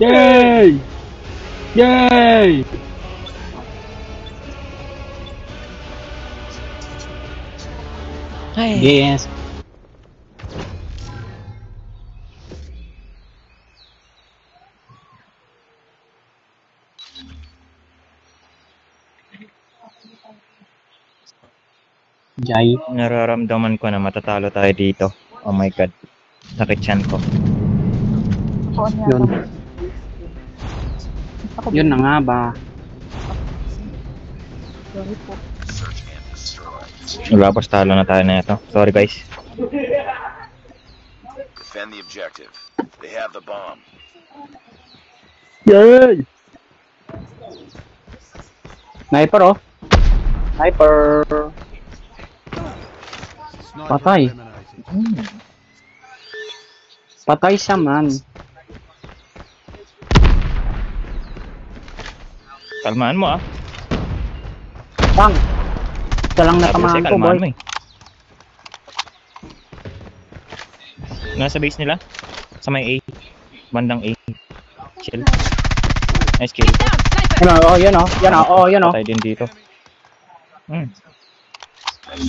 Yay! Yay! Ay. Yes. Jai. Nararamdaman ko na matatalo tayo dito. Oh my god. Sakit tiyan ko. Yun. Yun na nga ba? Labas talo na tayo na ito. Sorry guys. Defend the objective. They have the bomb. Yay! Sniper oh. Sniper. Patay. Patay siya man. Kalmaan mo ah. Bang! Ito lang Sabi ko natamaan sa'yo, ko kalmaan boy. mo eh. Nasa base nila? Sa may A. Bandang A. Chill. Nice kill. Yan oh, yan oh, yan oh, yan oh. Patay din dito. Nice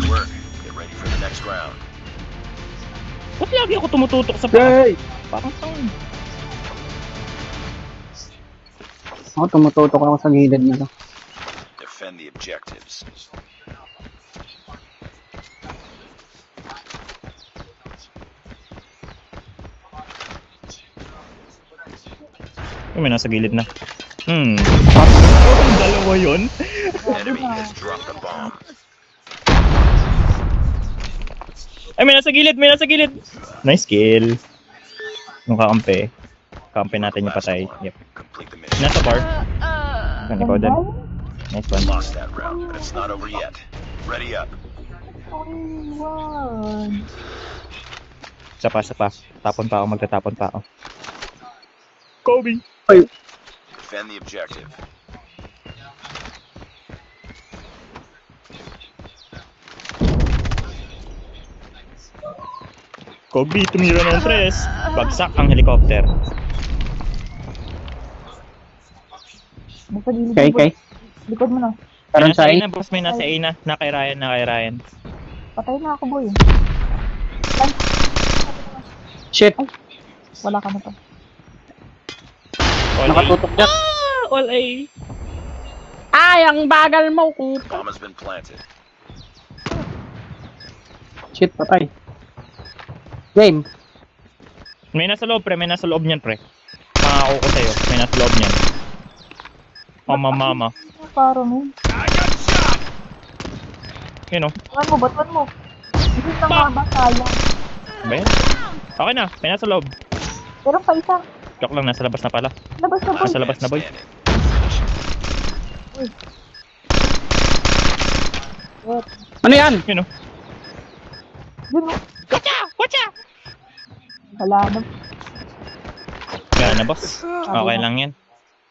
work. Get ready for the next round. Ba't lagi ako tumututok sa Yay! parang tang. Oh, tumututok ako sa gilid nito. Defend the objectives. May nasa gilid na. Oh, dalawa yun? Enemy has dropped the bomb. Ay, may nasa gilid! May nasa gilid! Nice kill. Yung kakampi. Kakampi natin yung patay. Yep. Complete the mission. Nasa bar. Yan, ikaw din. Nice one. Lost that round, but it's not over yet. Ready up. Isa pa. Tapon pa ako, magtatapon pa ako. Kobe! Ay, Defend the objective. Kobe, tumira ng tres. Bagsak ang helicopter. okay. Likod mo na. May Karon nasa sa A na, boss. May nasa A na. Na kay Ryan. Patay na ako, boy. Shit, Wala ka na to. All A. nakatutok dyan. All A. Ay, ang bagal mo. Bomb has been planted. Shit, patay. Game. May nasa loob, pre. May nasa loob niyan, pre. Makako ko sa'yo. May nasa loob niyan. Oh, mama. Paro mo. Yun o. Batuan mo. Hindi na maba, sayang. Ba yan? Okay na. May nasa loob. Pero pa isa. Joke lang. Nasa labas na pala. Labas na, boy. Nasa labas na, boy. Wait. Ano yan? Yun o. Yun, oh. Watcha! Wala na. Kaya na, boss. Okay lang yan.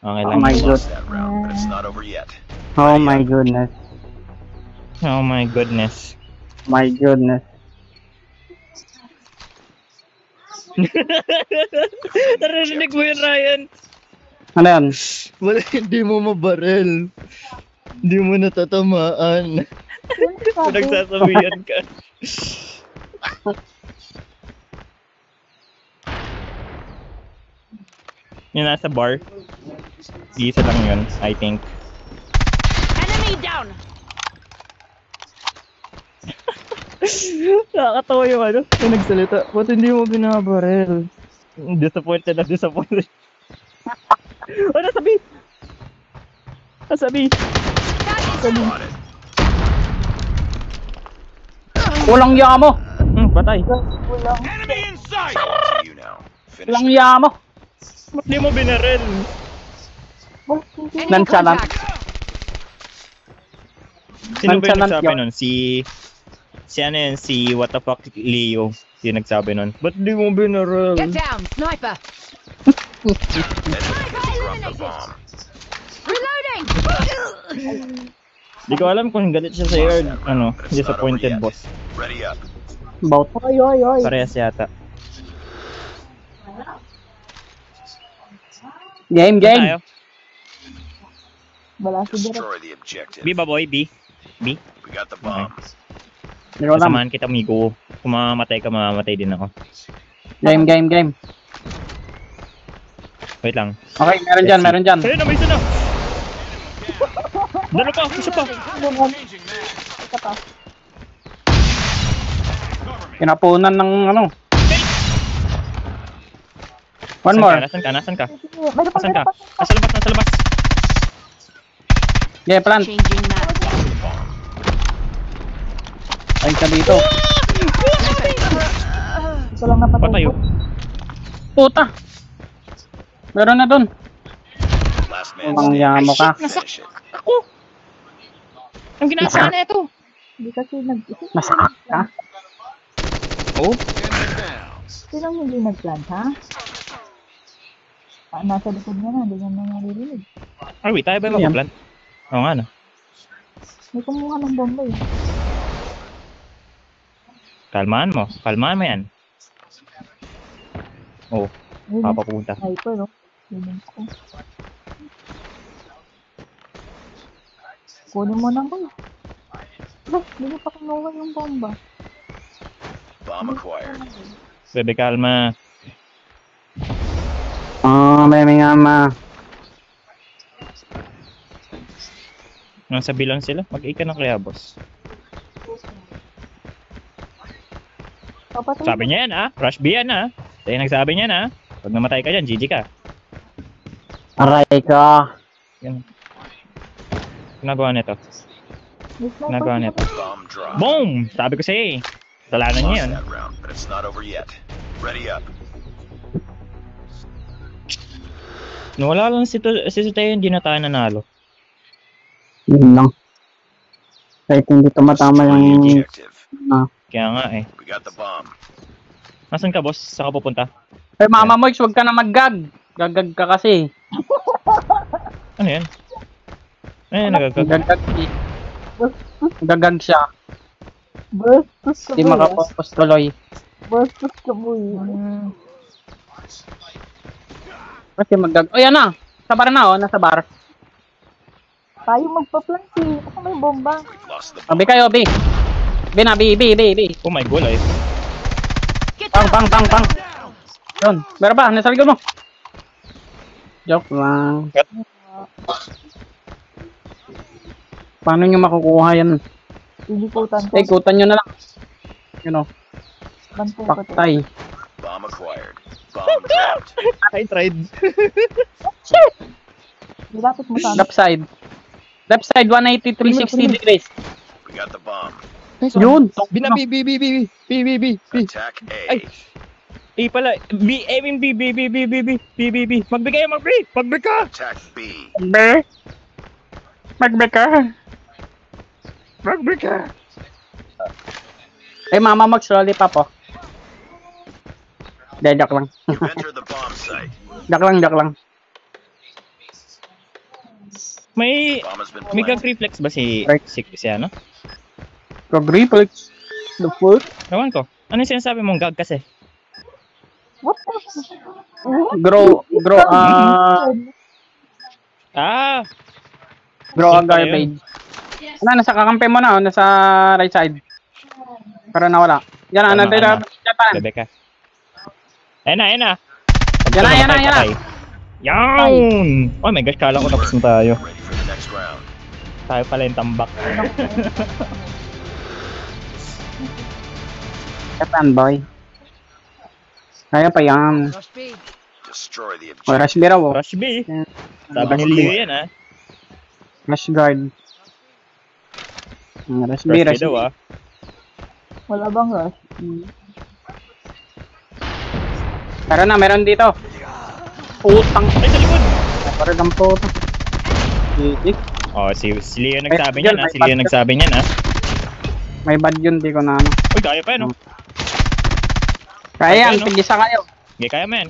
Okay lang. Oh my yan. god. Lost that round, but it's not over yet. Oh my goodness. Oh my goodness. My goodness. Narinig mo yun, Ryan? Ano yan? Wala, hindi mo mabarel. Hindi mo natatamaan. Nagsasabihan ka. Yung nasa bar. Isa lang yun, I think. Enemy down. Nakakatawa yung ano, yung nagsalita. Ba't hindi mo binabarel? Disappointed. Oh, nasa B! Nasa B! Got it. Walang yamo. Patay. Enemy inside. To you now. Finish Walang it. yamo. Ba't di mo binarel? Enemy Nonchalant. contact. Sino ba yung Nonchalant nagsabi yun. nun? Si ano yun? Si what the fuck Leo. Yung nagsabi nun. Ba't di mo binarel? Get down, sniper. Enemy has dropped the bomb. Reloading. Di ko alam kung galit siya sa Lost yard. that round, Ano, but it's not over disappointed yet. boss. Ready up. Bout. Oy. Parehas yata. Game, Saan game. tayo? Wala si Direk. Destroy the objective. B ba boy? B? B? We got the bomb. Hindi ko alam. Kasamahan kita, Migo. Kung mamamatay ka, mamamatay din ako. Game, game, game. Wait lang. Okay, meron dyan, meron dyan. Ayun na, may isa na! Dalo pa! Isa pa! Ika pa. Pinapunan ng ano. One more. Nasaan ka? Nasaan ka? Meron pa, Nasaan ka? meron pa. Nasa labas, nasa labas! Yeah, plant. Changing map. Ay ka dito. Ito lang napatay Patay ko. oh. Puta. Meron na dun. Last man Ang yamo ka. finish it. Ako! Ang ginagawa na ito! Hindi kasi nag-isip. Nasakak ka. Oh? Sinong hindi nag-plant, ha? Nasa likod niya na, hindi niya na naririnig. Ay, wait, tayo ba yung Yan. magpaplant? Oo nga, no? May kumuha ng bomba eh. Kalmaan mo yan. Oh, Ayun, papapunta. sniper, oh. Yun ko. Kunin mo na ko. Hindi niya pa kinuha yung bomba. Bomb acquired. Bebe, kalma. May nga Nasa bilang sila. Mag-A ka na kaya, boss. Papatay Sabi niya yan, ah. Rush B yan, ah. Tayo nagsabi niyan, ah. Pag namatay ka dyan, GG ka. Aray ka. Yan. Ginagawa nito. May sniper Ginagawa dito. nito. Bomb drop. Boom! Sabi ko sa'yo, eh. Dalanan niya Lost yun. that round, but it's not over yet. Ready up. Wala lang si Tayo, hindi na tayo nanalo. Yun lang. Kahit hindi tumatama Destroy the yung... objective. Kaya nga, eh. We got the bomb. Nasaan ka, boss? Saan ka pupunta? Ay, Mama Moix, huwag ka na mag-gag. Gagag ka kasi. Ano yan? Ayun, nagagag. Gagag. Gagag siya. Bastos ka Hindi boy, ah. makapopos tuloy. Bastos ka boy. Kasi mag-gag. O, yan na. Sa bar na, oh. Nasa bar. Tayo magpa-plant eh. Ako may bomba. Lost the bomb. Abi kayo, B. B na, B. Oh my god, ay. Get Pang, down. pang, pang, pang. Yun. Meron ba? Nasa likod mo. Joke lang. Paano nyo makukuha yan? Ilikutan ko. Eh, ikutan nyo na lang. You know, Bantay ko to. paktay. Bomb acquired. Bomb dropped. I tried. Nilapit mo sana. Left side. Left side, 180, 360 degrees. We got the bomb. Yun. Binabi, B. Attack A. Ay. A pala. B, I mean B. Magbigay ka! Attack B. Magbe. Magbe ka. Eh, Mama Mox, lollipop, oh. De, joke lang. You enter the bomb site. Joke lang. May Bomb has been may planted. gag-reflex ba si ano? Reflex. The fuck? Ewan ko. Ano yung sinasabi mong gag kasi? What the? Grow, grow a Yun pala garbage. Ano, nasa kakampi mo na, oh, nasa right side. Para nawala. Yan na, Tama, nandito ano? na. Bebe ka. Ayan na. Yan na. Yan! Oh my gosh, kala ko tapos na tayo. Ready for the next round. Tayo pala yung tambak. Kapan, boy. Kaya pa yan. Rush B. Destroy the O, objective. rush biraw, oh. Rush B. Sabi ni Leo yan, ah. Rush guard. Rush B, Rush B rush daw, B. ah. Wala bang rush? Meron na, meron dito. Putang. Ay, sa likod! Parang ang puto. Oh, si Leo nagsabi Ay, niyan, ah. yun, Si Leo nagsabi niyan, ah. May bad yun, di ko na ano. Uy, tayo pa, no? Kaya yan, Ano? tigisa kayo. Okay, kaya man.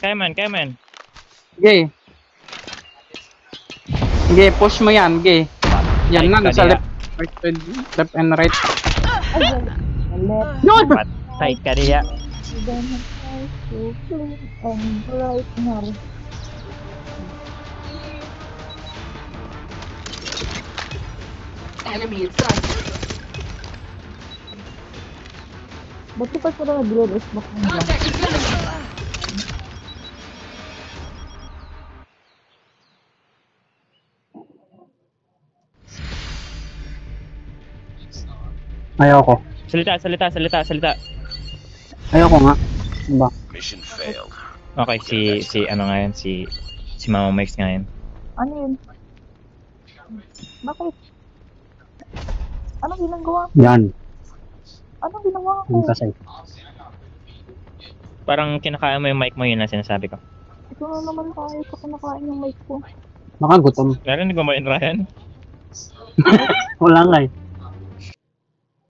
Sige. Sige, push mo yan, sige. Yan na, nasa left, left and right. Ay, malit. Yun! Patay ka niya. Then I so clean and bright now. Ba't di pa sila nag-release mo kung lang? Ayoko. Salita, salita, salita, salita. Ayoko nga. Ano ba? Mission failed. Okay, si ano nga yan, si Mama Mike's nga yan. Ano yun? Bakit? Anong ginagawa ko? Yan. Anong ginawa ko? Yung kasi. Parang kinakain mo yung mic mo, yun ang sinasabi ko. Ito na naman tayo sa kinakain yung mic ko. Baka gutom. Narinig mo ba yun, Ryan? Wala nga eh.